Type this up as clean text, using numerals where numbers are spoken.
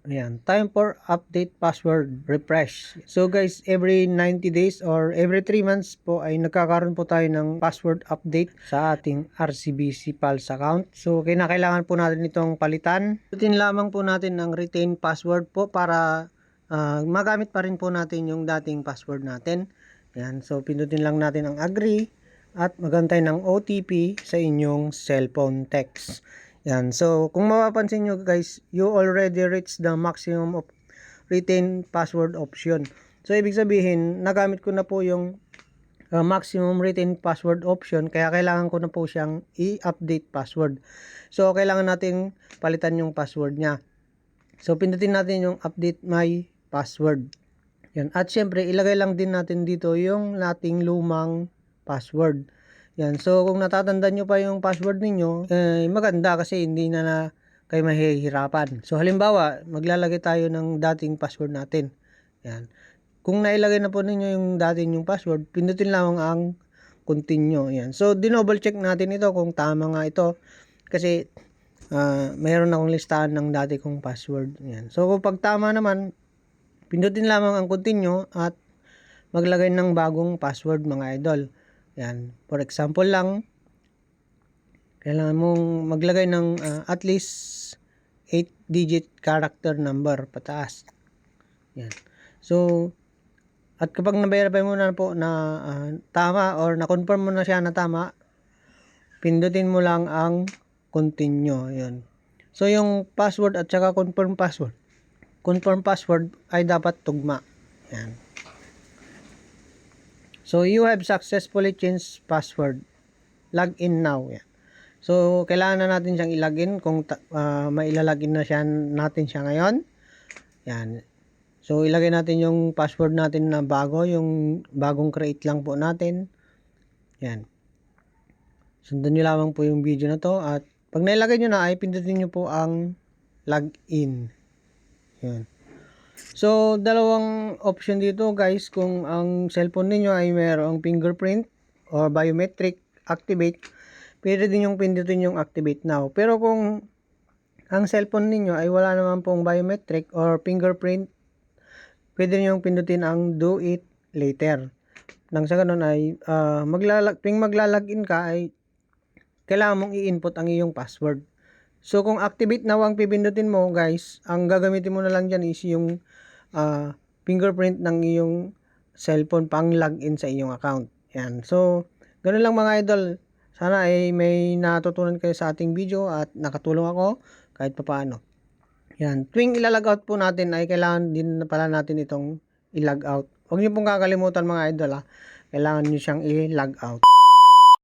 Ayan, time for update password refresh. So guys, every 90 days or every 3 months po ay nagkakaroon po tayo ng password update sa ating RCBC Pulse account. So kinakailangan po natin itong palitan. Pindutin lamang po natin ang retain password po para magamit pa rin po natin yung dating password natin. Ayan, so pindutin lang natin ang agree at magantay ng OTP sa inyong cellphone text. Yan. So, kung mapapansin nyo guys, you already reached the maximum of retain password option. So, ibig sabihin, nagamit ko na po yung maximum retain password option, kaya kailangan ko na po siyang i-update password. So, kailangan natin palitan yung password niya. So, pindutin natin yung update my password. Yan. At syempre, ilagay lang din natin dito yung nating lumang password. Yan. So, kung natatandaan nyo pa yung password ninyo, maganda kasi hindi na kayo mahihirapan. So, halimbawa, maglalagay tayo ng dating password natin. Yan. Kung nailagay na po ninyo yung dating yung password, pindutin lang ang continue. Yan. So, dinoble check natin ito kung tama nga ito. Kasi, mayroon akong listahan ng dati kong password. Yan. So, kung pag tama naman, pindutin lamang ang continue at maglagay ng bagong password mga idol. Yan. For example lang, kailangan mong maglagay ng at least 8-digit character number pataas. Yan. So, at kapag na-verify mo na po na tama or na-confirm mo na siya na tama, pindutin mo lang ang continue. Yan. So, yung password at saka confirm password ay dapat tugma. Yan. So, you have successfully changed password. Log in now. Yan. So, kailangan na natin siyang i-login kung mailalagin na natin siya ngayon. Yan. So, ilagay natin yung password natin na bago, yung bagong create lang po natin. Yan. Sundan nyo lamang po yung video na to at pag nailagay nyo na ay pindutin nyo po ang login. Yan. So, dalawang option dito guys, kung ang cellphone ninyo ay mayroong fingerprint or biometric activate, pwede din yung pindutin yung activate now. Pero kung ang cellphone ninyo ay wala naman pong biometric or fingerprint, pwede nyo yung pindutin ang do it later. Nang sa ganun ay maglalagin ka ay kailangan mong i-input ang iyong password. So, kung activate now ang pipindutin mo, guys, ang gagamitin mo na lang dyan is yung fingerprint ng iyong cellphone pang login sa iyong account. Yan. So, ganun lang mga idol. Sana ay may natutunan kayo sa ating video at nakatulong ako kahit papaano. Yan. Tuwing ilalog out po natin ay kailangan din pala natin itong i-log out. Huwag niyo pong kakalimutan mga idol ha. Kailangan niyo siyang i-log out.